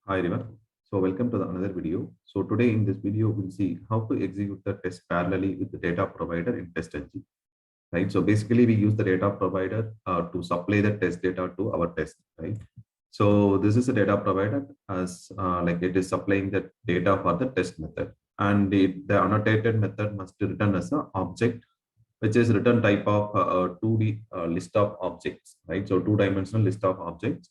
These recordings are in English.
Hi everyone. So welcome to another video. So today in this video we'll see how to execute the test parallelly with the data provider in TestNG. Right. So basically we use the data provider to supply the test data to our test. Right. So this is a data provider as like it is supplying the data for the test method, and the annotated method must return as an object which is return type of 2D list of objects, right? So two-dimensional list of objects,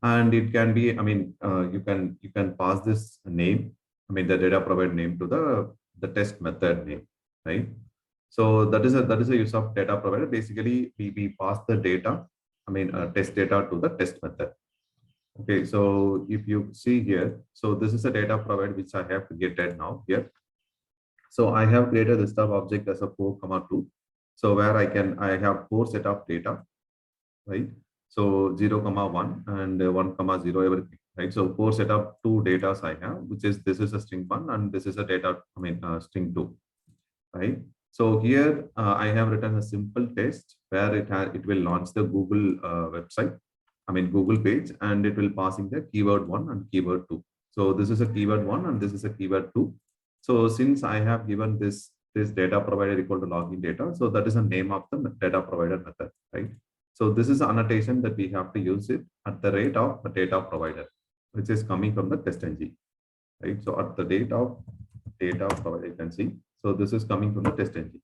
and it can be, I mean, you can pass this name, I mean, the data provider name to the test method name, right? So that is a use of data provider. Basically, we pass the data, I mean, test data to the test method. Okay, so if you see here, so this is a data provider which I have created now here. So I have created this type object as a 4 comma 2. So where I have 4 set of data, right? So 0 comma 1 and 1 comma 0, everything, right? So 4 set of 2 data I have, which is this is a string 1 and this is a data, I mean string 2, right? So here I have written a simple test where it will launch the Google website, I mean Google page, and it will passing the keyword 1 and keyword 2. So this is a keyword 1 and this is a keyword 2. So since I have given this data provider equal to login data, so that is the name of the data provider method, right? So this is annotation that we have to use it at the rate of the data provider, which is coming from the TestNG, right? So at the date of data provider, you can see. So this is coming from the TestNG,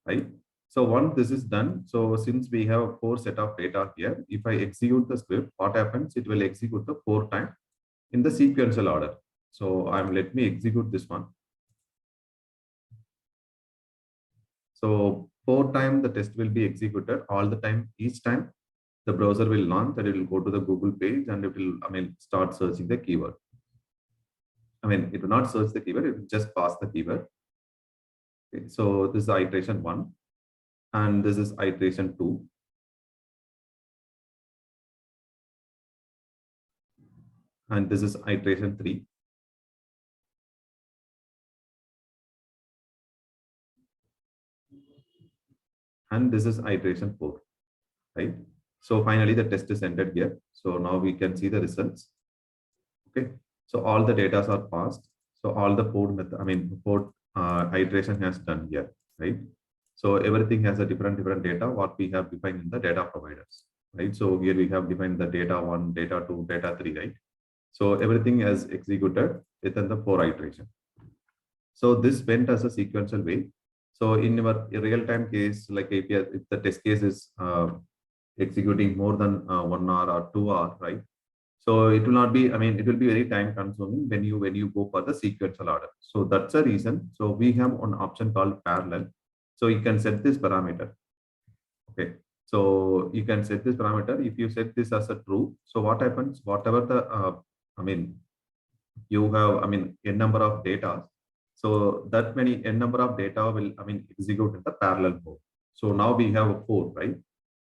right? So once this is done, so since we have 4 set of data here, if I execute the script, what happens? It will execute the 4 times in the sequential order. So let me execute this one. So 4 times the test will be executed all the time. Each time the browser will launch and it will go to the Google page and it will, I mean, start searching the keyword. I mean, it will not search the keyword, it will just pass the keyword. Okay, so this is iteration 1 and this is iteration 2. And this is iteration 3. And this is iteration 4, right? So finally the test is ended here. So now we can see the results. Okay, so all the data are passed. So all the four method, I mean, four iteration has done here, right? So everything has a different data what we have defined in the data providers, right? So here we have defined the data 1, data 2, data 3, right? So everything is executed within the 4 iteration. So this went as a sequential way. So in our real-time case, like if the test case is executing more than 1 hour or 2 hour, right? So it will not be, I mean, it will be very time consuming when you go for the sequential order. So that's the reason. So we have an option called parallel. So you can set this parameter. Okay. So you can set this parameter. If you set this as a true, so what happens? Whatever the, I mean, you have, I mean, n number of data. So that many n number of data will, I mean, execute in the parallel mode. So now we have a 4, right?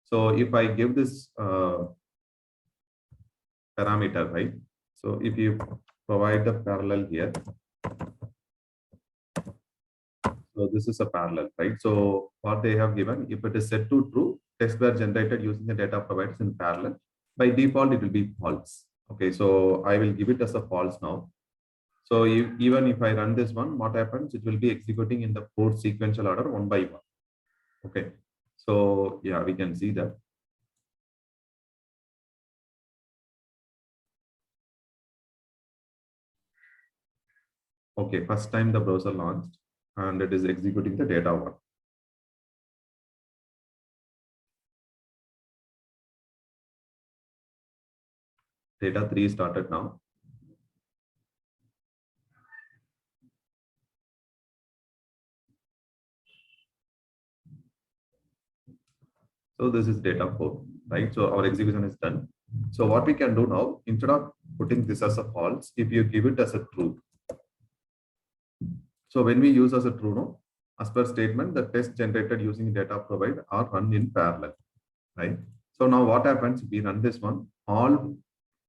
So if I give this parameter, right? So if you provide the parallel here, so this is a parallel, right? So what they have given, if it is set to true, tests were generated using the data providers in parallel. By default, it will be false. Okay, so I will give it as a false now. So even if I run this one, what happens? It will be executing in the 4 sequential order 1 by 1. Okay, so yeah, we can see that. Okay, first time the browser launched and it is executing the data 1. Data 3 started now. So this is data 4, right? So our execution is done. So what we can do now, instead of putting this as a false, if you give it as a true. So when we use as a true, no, as per statement, the test generated using data provide are run in parallel, right? So now what happens? We run this one, all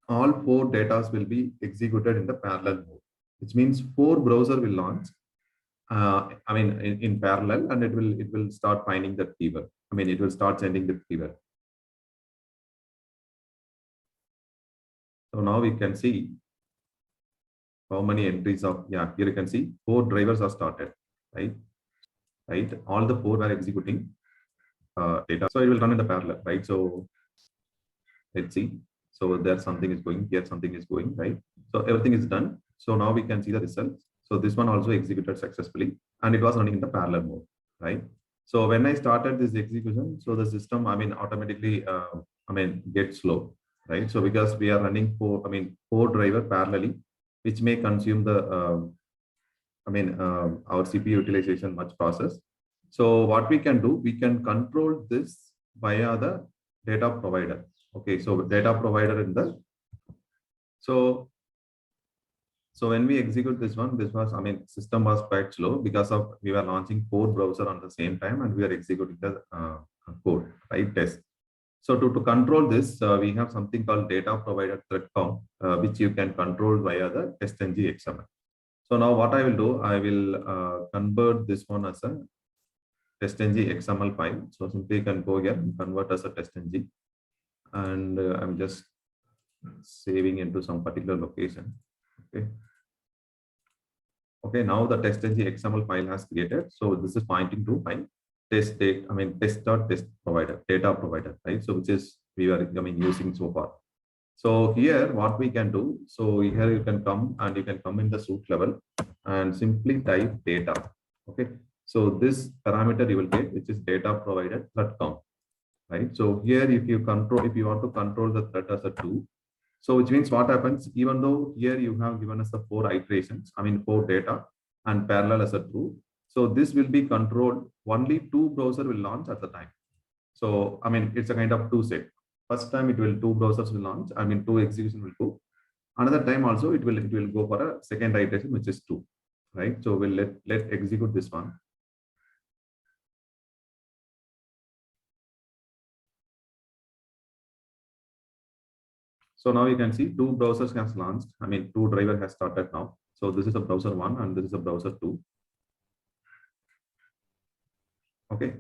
4 datas will be executed in the parallel mode, which means 4 browser will launch. I mean, in parallel, and it will start finding the keyword. I mean, it will start sending the keyword. So now we can see how many entries of, yeah, here you can see 4 drivers are started, right? Right. All the 4 are executing data. So it will run in the parallel, right? So let's see. So there something is going, here something is going, right? So everything is done. So now we can see the results. So this one also executed successfully and it was running in the parallel mode, right? So when I started this execution, so the system, automatically, get slow, right? So because we are running 4 driver parallelly, which may consume the, our CPU utilization much process. So what we can do, we can control this via the data provider. Okay, so data provider in the, so when we execute this one, this was, system was quite slow because of we were launching 4 browser on the same time and we are executing the code, right, test. So to control this, we have something called data provider thread count, which you can control via the testng XML. So now what I will do, I will convert this one as a testng XML file. So simply you can go here and convert as a testng, and I'm just saving into some particular location. Okay. Okay, now the testng XML file has created. So this is pointing to my test date, test provider, data provider, right? So which is we were using so far. So here what we can do, so here you can come and you can come in the suite level and simply type data. Okay, so this parameter you will get, which is data provider thread count, right? So here if you want to control the thread as a 2, so which means what happens, even though here you have given us the 4 iterations, 4 data and parallel as a true. So this will be controlled, only 2 browser will launch at the time. So it's a kind of 2 set. First time it will 2 browsers will launch, 2 execution will go. Another time also it will go for a second iteration, which is 2, right? So we'll let execute this one. So now you can see 2 browsers has launched. 2 driver has started now. So this is a browser 1 and this is a browser 2. Okay.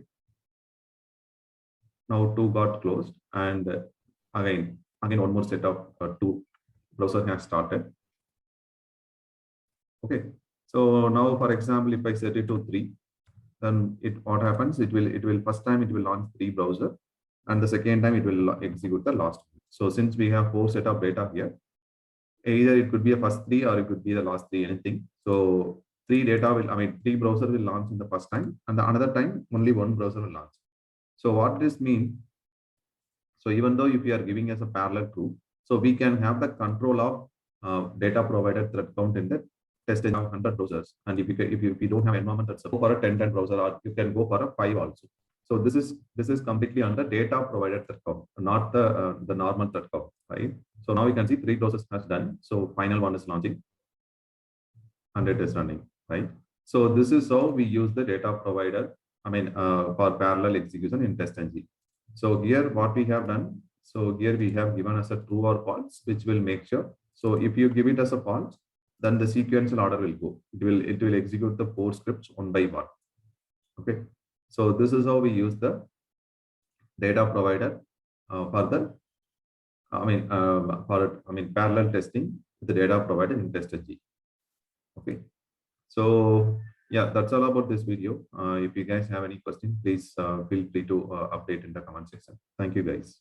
Now 2 got closed, and again one more set of 2 browser has started. Okay. So now, for example, if I set it to 3, then what happens? It will first time it will launch 3 browser, and the second time it will execute the last. So since we have 4 set of data here, either it could be a first 3 or it could be the last 3, anything. So 3 data will, 3 browser will launch in the first time, and the another time only 1 browser will launch. So what this means? So even though if we are giving us a parallel true, so we can have the control of data provider thread count in the test in 100 browsers. And if you don't have environment that's go for a 10 browser, or you can go for a 5 also. So this is completely under data provider thread count, not the normal thread count, right? So now you can see 3 browsers has done. So final one is launching and it is running, right? So this is how we use the data provider, for parallel execution in testng. So here what we have done, so here we have given us a true or false, which will make sure. So if you give it as a false, then the sequential order will go. It will execute the 4 scripts one by one. Okay. So this is how we use the data provider for the parallel testing with the data provider in testng. Okay. So yeah, that's all about this video. If you guys have any questions, please feel free to update in the comment section. Thank you guys.